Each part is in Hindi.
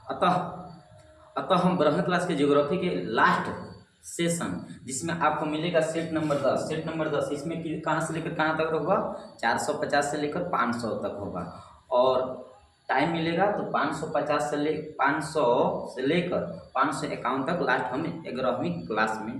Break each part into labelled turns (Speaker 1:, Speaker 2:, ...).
Speaker 1: अतः अतः हम 12वीं क्लास के ज्योग्राफी के लास्ट सेशन जिसमें आपको मिलेगा सेट नंबर 10 इसमें कहाँ से लेकर कहाँ तक होगा, 450 से लेकर 500 तक होगा। और टाइम मिलेगा तो 550 से लेकर 551 तक लास्ट हम 11वीं क्लास में।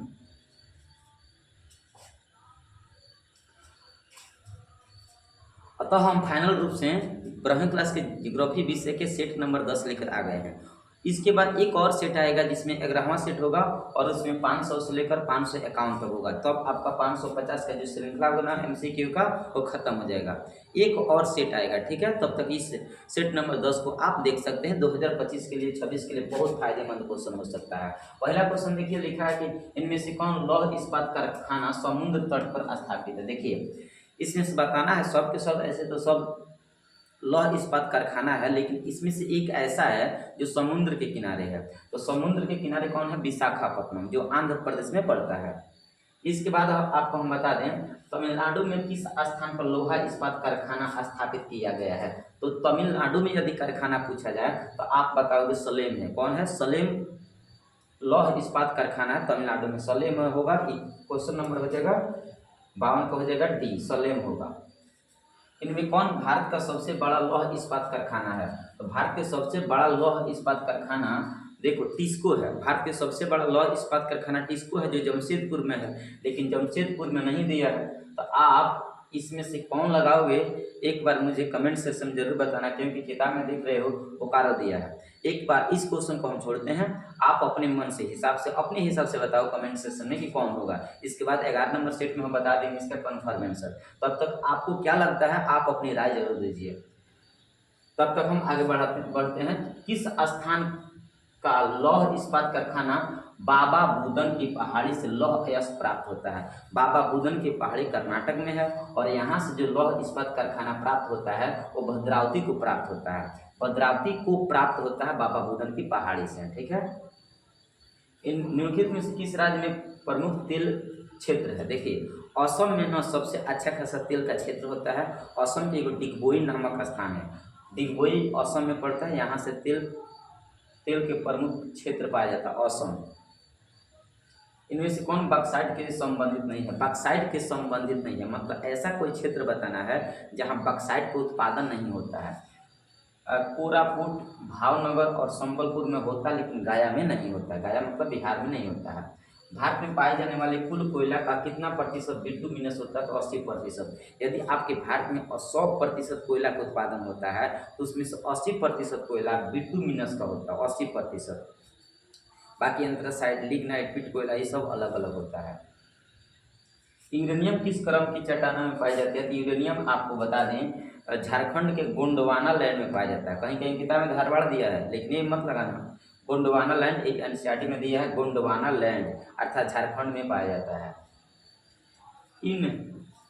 Speaker 1: अतः हम फाइनल रूप से 12वीं क्लास के ज्योग्राफी विषय के सेट नंबर 10 लेकर आ गए हैं। इसके बाद एक और सेट आएगा जिसमें 11वां सेट होगा और उसमें 500 से लेकर 551 तक होगा। तब आपका 550 का जो श्रृंखला होगा ना MCQ का वो खत्म हो जाएगा। एक और सेट आएगा, ठीक है। तब तक इस सेट नंबर 10 को आप देख सकते हैं। 2025 के लिए 26 के लिए बहुत फायदेमंद क्वेश्चन हो सकता है। पहला क्वेश्चन देखिए, लिखा है कि इनमें से कौन लौह इस्पात कारखाना समुद्र तट पर स्थापित है। देखिए इसमें से बताना है, सब के सब ऐसे तो सब लौह इस्पात कारखाना है, लेकिन इसमें से एक ऐसा है जो समुद्र के किनारे है। तो समुद्र के किनारे कौन है, विशाखापट्टनम, जो आंध्र प्रदेश में पड़ता है। इसके बाद आपको हम बता दें तमिलनाडु में किस स्थान पर लोहा इस्पात कारखाना स्थापित किया गया है। तो तमिलनाडु में यदि कारखाना पूछा जाए तो आप बताओगे सलेम है। कौन है, सलेम लौह इस्पात कारखाना है तमिलनाडु में, सलेम होगा। क्वेश्चन नंबर हो जाएगा 52 का हो जाएगा डी, सलेम होगा। इनमें कौन भारत का सबसे बड़ा लौह इस्पात कारखाना है। तो भारत के सबसे बड़ा लौह इस्पात कारखाना देखो टिस्को है। भारत के सबसे बड़ा लौह इस्पात कारखाना टिस्को है जो जमशेदपुर में है, लेकिन जमशेदपुर में नहीं दिया है। तो आप इसमें से कौन लगाओगे एक बार मुझे कमेंट सेक्शन में जरूर बताना, क्योंकि किताब में देख रहे हो बोकारो दिया है। एक बार इस क्वेश्चन को हम छोड़ते हैं, आप अपने मन से अपने हिसाब से बताओ कमेंट सेक्शन में कि कौन होगा। इसके बाद 11 नंबर सेट में हम बता देंगे इसका कन्फर्म आंसर। तब तक आपको क्या लगता है आप अपनी राय जरूर दीजिए। तब तक हम आगे बढ़ते हैं। किस स्थान का लौह इस्पात कारखाना बाबा बुदन की पहाड़ी से लौह अयस्क प्राप्त होता है। बाबा बुदन की पहाड़ी कर्नाटक में है और यहाँ से जो लौह इस्पात कारखाना प्राप्त होता है वो भद्रावती को प्राप्त होता है। भद्रावती को प्राप्त होता है बाबा बुदन की पहाड़ी से, ठीक है। इन निम्नलिखित में से किस राज्य में प्रमुख तेल क्षेत्र है। देखिए असम में ना सबसे अच्छा खासा तेल का क्षेत्र होता है। असम के एक डिगबोई नामक स्थान है, डिगबोई असम में पड़ता है। यहाँ से तेल के प्रमुख क्षेत्र पाया जाता है असम। इनमें से कौन बक्साइट के संबंधित नहीं है। बक्साइट के संबंधित नहीं है मतलब ऐसा कोई क्षेत्र बताना है जहाँ बक्साइट का उत्पादन नहीं होता है। कोरापुट, भावनगर और संबलपुर में होता है, लेकिन गया में नहीं होता है। गया मतलब बिहार में नहीं होता है। भारत में पाए जाने वाले कुल कोयला का कितना प्रतिशत बिटुमिनस होता है। तो 80%। यदि आपके भारत में 100% कोयला का उत्पादन होता है तो उसमें से 80% कोयला बिटुमिनस का होता है, 80%। बाकी एंथ्रासाइट, लिग्नाइट, पिट कोयला ये सब अलग अलग होता है। यूरेनियम किस क्रम की चट्टानों में पाई जाती है। तो यूरेनियम आपको बता दें झारखंड के गोंडवाना लैंड में पाया जाता है। कहीं कहीं किताब में धारवाड़ दिया है, लेकिन ये मत लगाना। गोंडवाना लैंड एक NCERT में दिया है, गोंडवाना लैंड अर्थात झारखंड में पाया जाता है। इन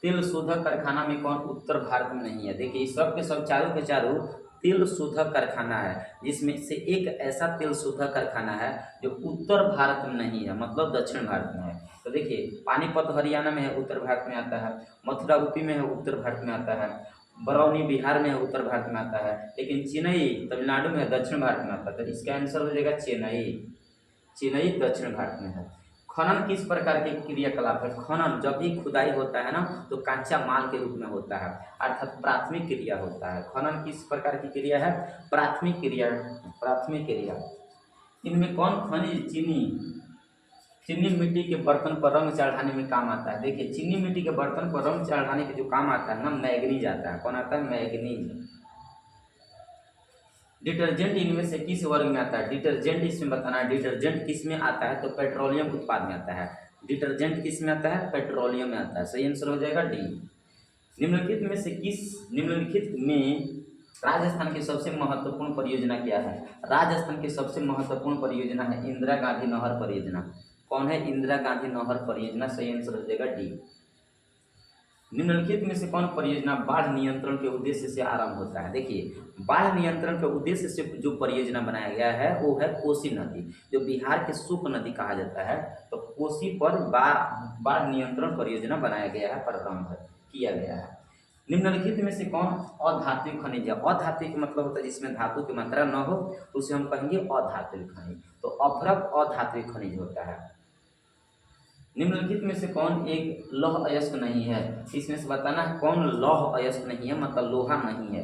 Speaker 1: तेल शोधक कारखाना में कौन उत्तर भारत में नहीं है। देखिए सब के सब चारों के चारों तेल शोधक कारखाना है, जिसमें से एक ऐसा तेल शोधक कारखाना है जो उत्तर भारत में नहीं है, मतलब दक्षिण भारत में है। तो देखिए पानीपत हरियाणा में है, उत्तर भारत में आता है। मथुरा यूपी में है, उत्तर भारत में आता है। बरौनी बिहार में है, उत्तर भारत में आता है। लेकिन चेन्नई तमिलनाडु में है, दक्षिण भारत में आता है। तो इसका आंसर हो जाएगा चेन्नई दक्षिण भारत में है। खनन किस प्रकार के क्रियाकलाप है। खनन जब भी खुदाई होता है ना तो कच्चा माल के रूप में होता है, अर्थात प्राथमिक क्रिया होता है। खनन किस प्रकार की क्रिया है, प्राथमिक क्रिया। इनमें कौन खनिज चीनी मिट्टी के बर्तन पर रंग चढ़ाने में काम आता है। देखिए चीनी मिट्टी के बर्तन पर रंग चढ़ाने के जो काम आता है ना, मैग्नीज आता है। कौन आता है, मैग्नीज। डिटर्जेंट इनमें से किस वर्ग में आता है। डिटर्जेंट इसमें बताना है डिटर्जेंट किस में आता है। तो पेट्रोलियम उत्पाद में आता है। डिटर्जेंट किस में आता है, पेट्रोलियम में आता है। सही आंसर हो जाएगा डी। निम्नलिखित में राजस्थान की सबसे महत्वपूर्ण परियोजना क्या है। राजस्थान की सबसे महत्वपूर्ण परियोजना है इंदिरा गांधी नहर परियोजना। कौन है, इंदिरा गांधी नहर परियोजना। सही आंसर हो जाएगा डी। निम्नलिखित में से कौन परियोजना बाढ़ नियंत्रण के उद्देश्य से आरंभ होता है? देखिए, बाढ़ नियंत्रण के उद्देश्य से जो परियोजना बनाया गया है वो है कोसी नदी, जो बिहार के शुक नदी कहा जाता है। तो कोसी पर बाढ़ नियंत्रण परियोजना बनाया गया है, प्रारंभ किया गया है। निम्नलिखित में से कौन अधात्विक खनिज है? अधात्विक मतलब होता है जिसमें धातु की मात्रा न हो, तो उसे हम कहेंगे अधात्विक खनिज। तो अभ्रक अधात्विक खनिज होता है। निम्नलिखित में से कौन एक लौह अयस्क नहीं है? इसमें से बताना है कौन लौह अयस्क नहीं है, मतलब लोहा नहीं है।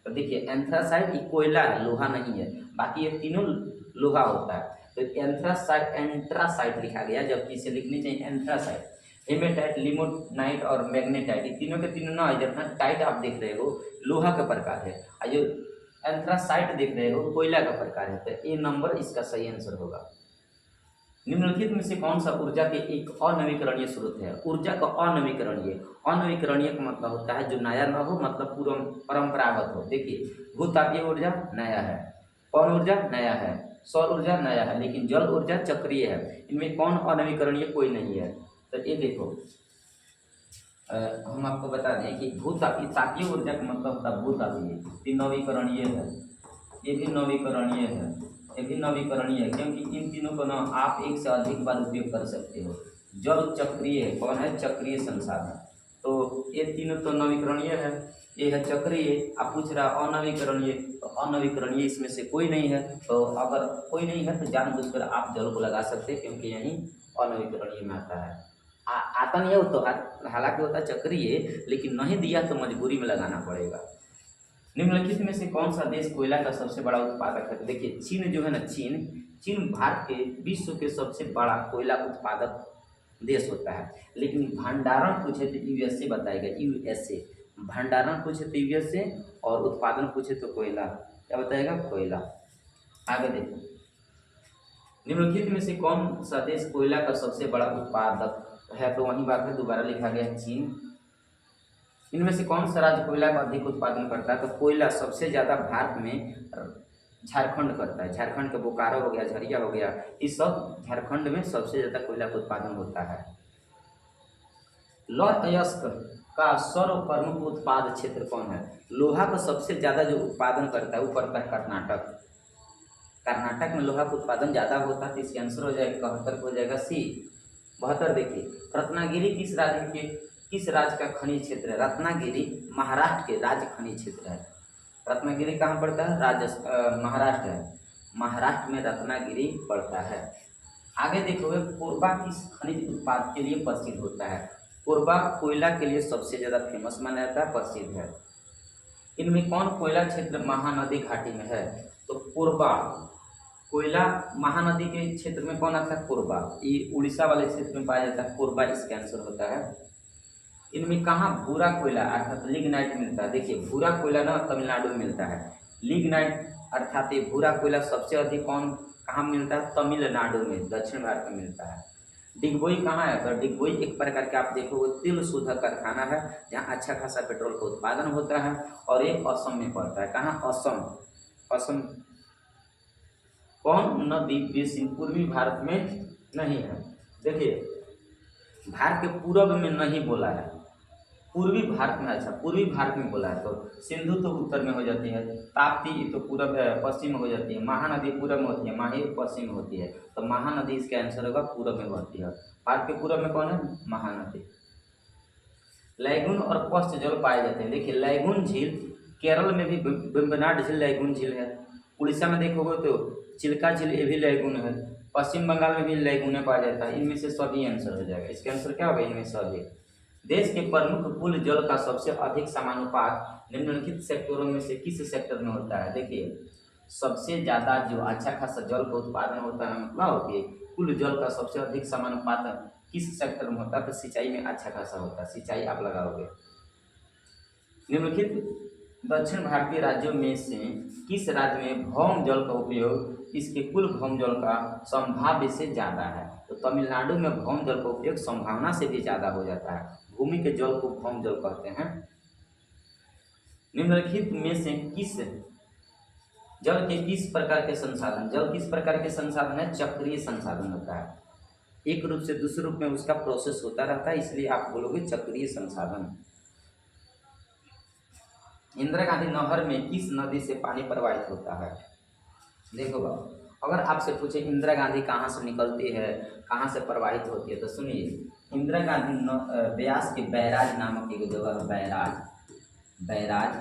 Speaker 1: तो देखिए, एंथ्रासाइट ये कोयला है, लोहा नहीं है। बाकी ये तीनों लोहा होता है। तो एंथ्रासाइट लिखा गया, जबकि इसे लिखनी चाहिए एंथ्रासाइट। हेमेटाइट, लिमोनाइट और मैग्नेटाइट, ये तीनों के तीनों ना, जितना टाइट आप देख रहे हो लोहा का प्रकार है, और जो एंथ्रासाइट देख रहे हो कोयला का प्रकार है। तो ए नंबर इसका सही आंसर होगा। निम्नलिखित में से कौन सा ऊर्जा के एक अनवीकरणीय स्रोत है? ऊर्जा का अनवीकरणीय, अनवीकरणीय का मतलब होता है जो नया न हो, मतलब पूरा परंपरागत हो। देखिए, भूतापीय ऊर्जा नया है, पवन ऊर्जा नया है, सौर ऊर्जा नया है, लेकिन जल ऊर्जा चक्रीय है। इनमें कौन अनवीकरणीय? कोई नहीं है। तो ये देखो, हम आपको बता दें कि तापीय ऊर्जा का मतलब होता है भूतापीय, नवीकरणीय है, ये भी नवीकरणीय है, ये भी नवीकरणीय है, क्योंकि इन तीनों को ना आप एक से अधिक बार उपयोग कर सकते हो। जल चक्रीय है, कौन है? चक्रीय संसाधन। तो ये तीनों तो नवीकरणीय है, ये है चक्रीय। आप पूछ रहा अनवीकरणीय, तो अनवीकरणीय इसमें से कोई नहीं है। तो अगर कोई नहीं है तो जानबूझकर आप जल को लगा सकते हैं, क्योंकि यही अनवीकरणीय में आता है। आता नहीं है वो तो, हालांकि होता है चक्रीय, लेकिन नहीं दिया तो मजबूरी में लगाना पड़ेगा। निम्नलिखित में से कौन सा देश कोयला का सबसे बड़ा उत्पादक है? तो देखिए, चीन जो है ना, चीन भारत के विश्व के सबसे बड़ा कोयला उत्पादक देश होता है। लेकिन भंडारण पूछे तो यूएसए बताएगा, यूएसए। भंडारण पूछे तो यूएसए, और उत्पादन पूछे तो कोयला, क्या बताएगा? कोयला। आगे देखो, निम्नलिखित में से कौन सा देश कोयला का सबसे बड़ा उत्पादक है? तो वही बात है, दोबारा लिखा गया है चीन। इनमें से कौन सा राज्य कोयला का अधिक उत्पादन करता है? तो कोयला सबसे ज़्यादा भारत में झारखंड करता है। झारखंड का बोकारो हो गया, झरिया हो गया, इस सब झारखंड में सबसे ज़्यादा कोयला का उत्पादन होता है। लौह अयस्क का सर्व प्रमुख उत्पाद क्षेत्र कौन है? लोहा का सबसे ज़्यादा जो उत्पादन करता है वो पड़ता है कर्नाटक। कर्नाटक में लोहा का उत्पादन ज़्यादा होता है, तो इसका आंसर हो जाएगा 71 हो जाएगा सी। 72 देखिए, रत्नागिरी किस राज्य का खनिज क्षेत्र है? रत्नागिरी महाराष्ट्र के राज्य खनिज क्षेत्र है। रत्नागिरी कहाँ पड़ता है? महाराष्ट्र है। महाराष्ट्र में रत्नागिरी पड़ता है। आगे देखोगे, कोरबा किस खनिज उत्पाद के लिए प्रसिद्ध होता है? कोरबा कोयला के लिए सबसे ज़्यादा फेमस माना जाता है, प्रसिद्ध है। इनमें कौन कोयला क्षेत्र महानदी घाटी में है? तो कोरबा कोयला महानदी के क्षेत्र में कौन आता है? कोरबा। ये उड़ीसा वाले क्षेत्र में पाया जाता है, कोरबा इसका आंसर होता है। इनमें कहाँ भूरा कोयला अर्थात लिग्नाइट मिलता है? देखिए, भूरा कोयला ना तमिलनाडु में मिलता है। लिग्नाइट अर्थात ये भूरा कोयला सबसे अधिक कहाँ मिलता है? तमिलनाडु में, दक्षिण भारत में मिलता है। डिगबोई कहाँ है? तो डिगबोई एक प्रकार के आप देखोगे तिल शोधक कारखाना है, जहाँ अच्छा खासा पेट्रोल का उत्पादन होता है, और ये असम में पड़ता है। कहाँ? असम। कौन नदी बेसिन पूर्वी भारत में नहीं है? देखिए, भारत के पूर्व में नहीं बोला है, पूर्वी भारत में। अच्छा, पूर्वी भारत में बोला है, तो सिंधु तो उत्तर में हो जाती है, ताप्ती तो पूर्व पश्चिम में हो जाती है, महानदी पूर्व में होती है, माही पश्चिम में होती है। तो महानदी इसका आंसर होगा, पूर्व में होती है। भारत के पूर्व में कौन है? महानदी। लैगून और पश्च जल पाए जाते हैं। देखिए, लैगून झील केरल में भी वेम्बनाड झील लैगून झील है। उड़ीसा में देखोगे तो चिल्का झील, ये भी लैगून है। पश्चिम बंगाल में भी लैगून पाया जाता है। इनमें से सभी आंसर हो जाएगा। इसका आंसर क्या होगा? इनमें सभी। देश के प्रमुख कुल जल का सबसे अधिक समानुपात निम्नलिखित सेक्टरों में से किस सेक्टर में होता है? देखिए, सबसे ज़्यादा जो अच्छा खासा जल का उत्पादन होता है, मतलब कि कुल जल का सबसे अधिक समानुपात किस सेक्टर में होता है? तो सिंचाई में अच्छा खासा होता है, सिंचाई आप लगाओगे। निम्नलिखित दक्षिण भारतीय राज्यों में से किस राज्य में भौम जल का उपयोग इसके कुल भौम जल का संभाव्य से ज़्यादा है? तो तमिलनाडु में भौम जल का उपयोग संभावना से भी ज़्यादा हो जाता है। भूमि के जल को भौम जल कहते हैं। निम्नलिखित में से जल किस प्रकार के संसाधन है? चक्रीय संसाधन होता है। एक रूप से दूसरे रूप में उसका प्रोसेस होता रहता है, इसलिए आप बोलोगे चक्रीय संसाधन। इंदिरा गांधी नहर में किस नदी से पानी प्रवाहित होता है? देखो बाबू, अगर आपसे पूछे इंदिरा गांधी कहाँ से निकलती है, कहाँ से प्रवाहित होती है, तो सुनिए, इंदिरा गांधी ब्यास के बैराज नामक एक जगह है, बैराज। बैराज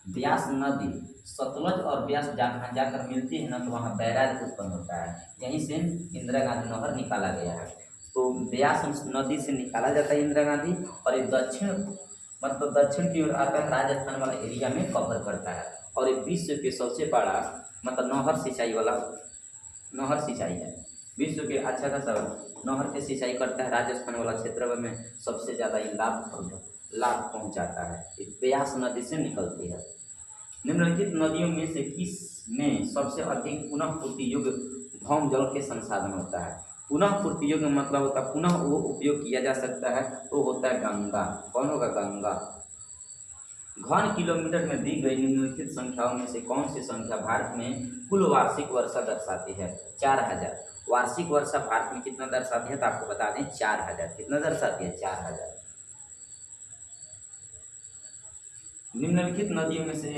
Speaker 1: ब्यास नदी सतलज और ब्यास जहाँ जाकर मिलती है ना, तो वहाँ बैराज उत्पन्न होता है। यहीं से इंदिरा गांधी नहर निकाला गया है। तो ब्यास नदी से निकाला जाता है इंदिरा गांधी, और ये दक्षिण मतलब दक्षिण की ओर आता है, राजस्थान वाला एरिया में कवर करता है। और ये विश्व के सबसे बड़ा मतलब नहर सिंचाई है। विश्व के अच्छा खासा नहर के सिंचाई करता है। राजस्थान वाला क्षेत्र में सबसे ज़्यादा ये लाभ पहुंचाता है। ये ब्यास नदी से निकलती है। निम्नलिखित नदियों में से किस में सबसे अधिक पुनः पूर्ति योग्य भौम जल के संसाधन होता है? पुनः पूर्ति योग्य मतलब होता है पुनः वो उपयोग किया जा सकता है, तो होता है गंगा। कौन होगा? गंगा। घन किलोमीटर में दी गई निम्नलिखित संख्याओं में से कौन सी संख्या भारत में कुल वार्षिक वर्षा दर्शाती है? 4000। वार्षिक वर्षा भारत में कितना दर्शाती है? तो आपको बता दें 4000। कितना दर्शाती है? 4000। निम्नलिखित नदियों में से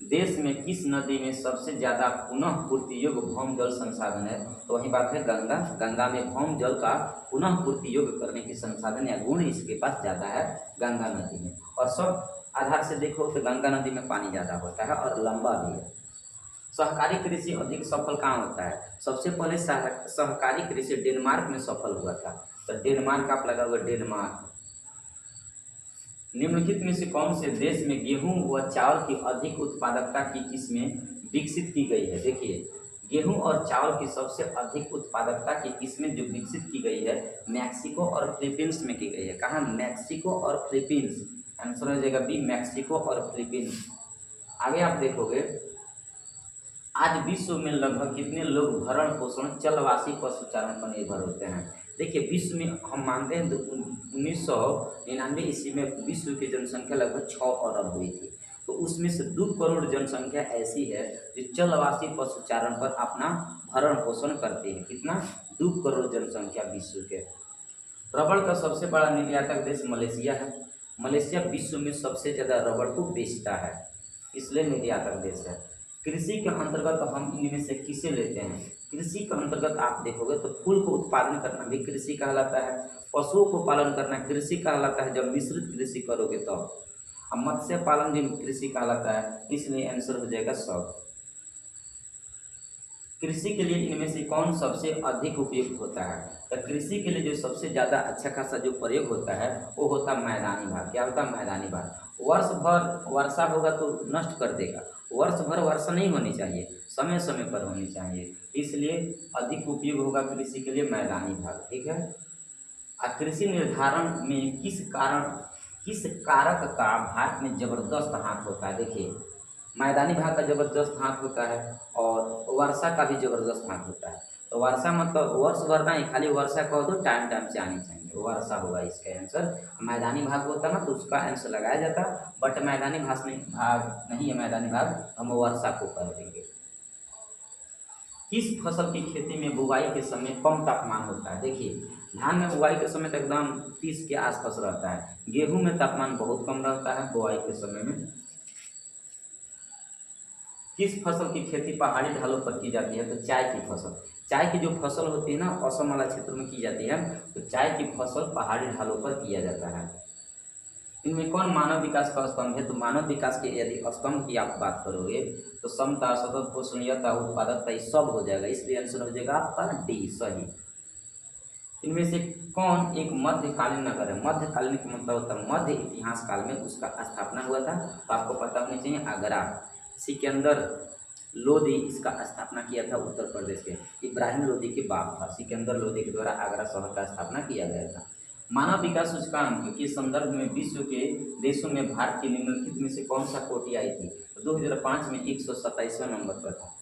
Speaker 1: देश में किस नदी में सबसे ज़्यादा पुनः पूर्ति योग्य भौम जल संसाधन है? तो वही बात है गंगा। गंगा में भौम जल का पुनः पूर्ति योग्य करने की संसाधन या गुण इसके पास ज़्यादा है, गंगा नदी में। और सब आधार से देखो तो गंगा नदी में पानी ज़्यादा होता है और लंबा भी है। सहकारी कृषि अधिक सफल कहाँ होता है? सबसे पहले सहकारी कृषि डेनमार्क में सफल हुआ था। तो डेनमार्क आप लगा हुआ, डेनमार्क। निम्नलिखित में से कौन से देश में गेहूं व चावल की अधिक उत्पादकता की किस्में विकसित की गई है? देखिए, गेहूं और चावल की सबसे अधिक उत्पादकता की किस्में जो विकसित की गई है, मैक्सिको और फिलीपींस में की गई है। कहाँ? मैक्सिको और फिलीपींस। आंसर हो जाएगा बी, मैक्सिको और फिलीपींस। आगे आप देखोगे, आज विश्व में लगभग कितने लोग भरण पोषण चलवासी पशुचारण पर निर्भर होते हैं? देखिए, विश्व में हम मानते हैं 1999 ईस्वी में विश्व की जनसंख्या लगभग 6 अरब हुई थी। तो उसमें से 2 करोड़ जनसंख्या ऐसी है जो चलवासी पशुचारण पर अपना भरण पोषण करती है। कितना? 2 करोड़ जनसंख्या विश्व के। रबड़ का सबसे बड़ा निर्यातक देश मलेशिया है। मलेशिया विश्व में सबसे ज़्यादा रबड़ को बेचता है, इसलिए निर्यातक देश है। कृषि के अंतर्गत हम इनमें से किसे लेते हैं? कृषि के अंतर्गत आप देखोगे तो फूल को उत्पादन करना भी कृषि कहलाता है, पशुओं को पालन करना कृषि कहलाता है जब मिश्रित कृषि करोगे तो, अब मत्स्य पालन भी कृषि कहलाता है, इसलिए आंसर हो जाएगा सब। कृषि के लिए इनमें से कौन सबसे अधिक उपयुक्त होता है? तो कृषि के लिए जो सबसे ज़्यादा अच्छा खासा जो प्रयोग होता है वो होता है मैदानी भाग। क्या होता है? मैदानी भाग। वर्ष भर वर्षा होगा तो नष्ट कर देगा, वर्ष भर वर्षा नहीं होनी चाहिए, समय समय पर होनी चाहिए, इसलिए अधिक उपयोग होगा कृषि के लिए मैदानी भाग। ठीक है। कृषि निर्धारण में किस कारक का भारत में जबरदस्त हाथ होता है? देखिए, मैदानी भाग का जबरदस्त हाथ होता है और वर्षा का भी जबरदस्त हाथ होता है। तो वर्षा मतलब वर्ष भर नहीं, खाली वर्षा कहो तो टाइम टाइम से आनी चाहिए, वर्षा होगा इसका आंसर। मैदानी भाग होता ना तो उसका आंसर लगाया जाता, बट मैदानी भाग नहीं है, मैदानी भाग हम वर्षा को कर देंगे। किस फसल की खेती में बुआई के समय कम तापमान होता है? देखिए, धान में बुआई के समय तो एकदम 30 के आसपास रहता है, गेहूं में तापमान बहुत कम रहता है बुआई के समय में। किस फसल की खेती पहाड़ी ढालों पर की जाती है? तो चाय की फसल। चाय की जो फसल होती है ना, असम वाला क्षेत्र में की जाती है, तो चाय की फसल पहाड़ी ढालों पर किया जाता है। इनमें कौन मानव विकास का स्तंभ है? तो मानव विकास के यदि स्तंभ की आप बात करोगे तो समता, सतत पोषणीयता, उत्पादकता, ये सब हो जाएगा, इसलिए आंसर हो जाएगा आपका डी, सही। इनमें से कौन एक मध्यकालीन नगर है? मध्यकालीन का मतलब होता है मध्य इतिहास काल में उसका स्थापना हुआ था, तो आपको पता होनी चाहिए आगरा। सिकंदर लोदी इसका स्थापना किया था उत्तर प्रदेश के, इब्राहिम लोदी के बाप था, सिकंदर लोदी के द्वारा आगरा शहर का स्थापना किया गया था। मानव विकास सूचकांक के संदर्भ में विश्व के देशों में भारत की निम्नलिखित में से कौन सा कोटि आई थी? 2005 में 127वें नंबर पर था।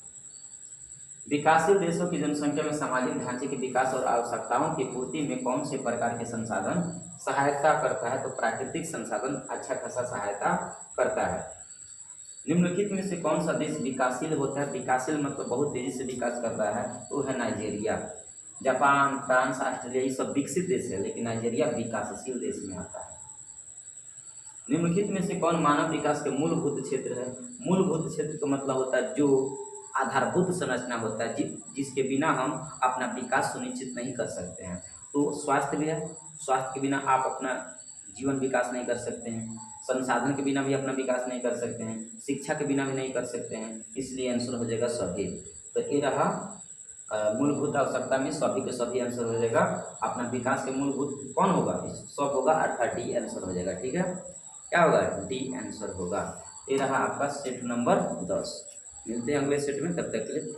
Speaker 1: विकासशील देशों की जनसंख्या में सामाजिक ढांचे के विकास और आवश्यकताओं की पूर्ति में कौन से प्रकार के संसाधन सहायता करता है? तो प्राकृतिक संसाधन अच्छा खासा सहायता करता है। निम्नलिखित में से कौन सा देश विकासशील होता है? विकासशील मतलब बहुत तेजी से विकास कर रहा है, तो है नाइजीरिया। जापान, फ्रांस, ऑस्ट्रेलिया ये सब विकसित देश है, लेकिन नाइजीरिया विकासशील देश में आता है। निम्नलिखित में से कौन मानव विकास के मूलभूत क्षेत्र है? मूलभूत क्षेत्र का मतलब होता है जो आधारभूत संरचना होता है जिसके बिना हम अपना विकास सुनिश्चित नहीं कर सकते हैं। तो स्वास्थ्य भी है, स्वास्थ्य के बिना आप अपना जीवन विकास नहीं कर सकते हैं, संसाधन के बिना भी अपना विकास नहीं कर सकते हैं, शिक्षा के बिना भी नहीं कर सकते हैं, इसलिए आंसर हो जाएगा सभी। तो ये रहा मूलभूत आवश्यकता में सभी के सभी आंसर हो जाएगा। अपना विकास के मूलभूत कौन होगा? सब होगा, अर्थात डी आंसर हो जाएगा। ठीक है, क्या होगा? डी आंसर होगा। ये रहा आपका सेट नंबर 10। मिलते हैं अगले सेट में, तब तक के लिए।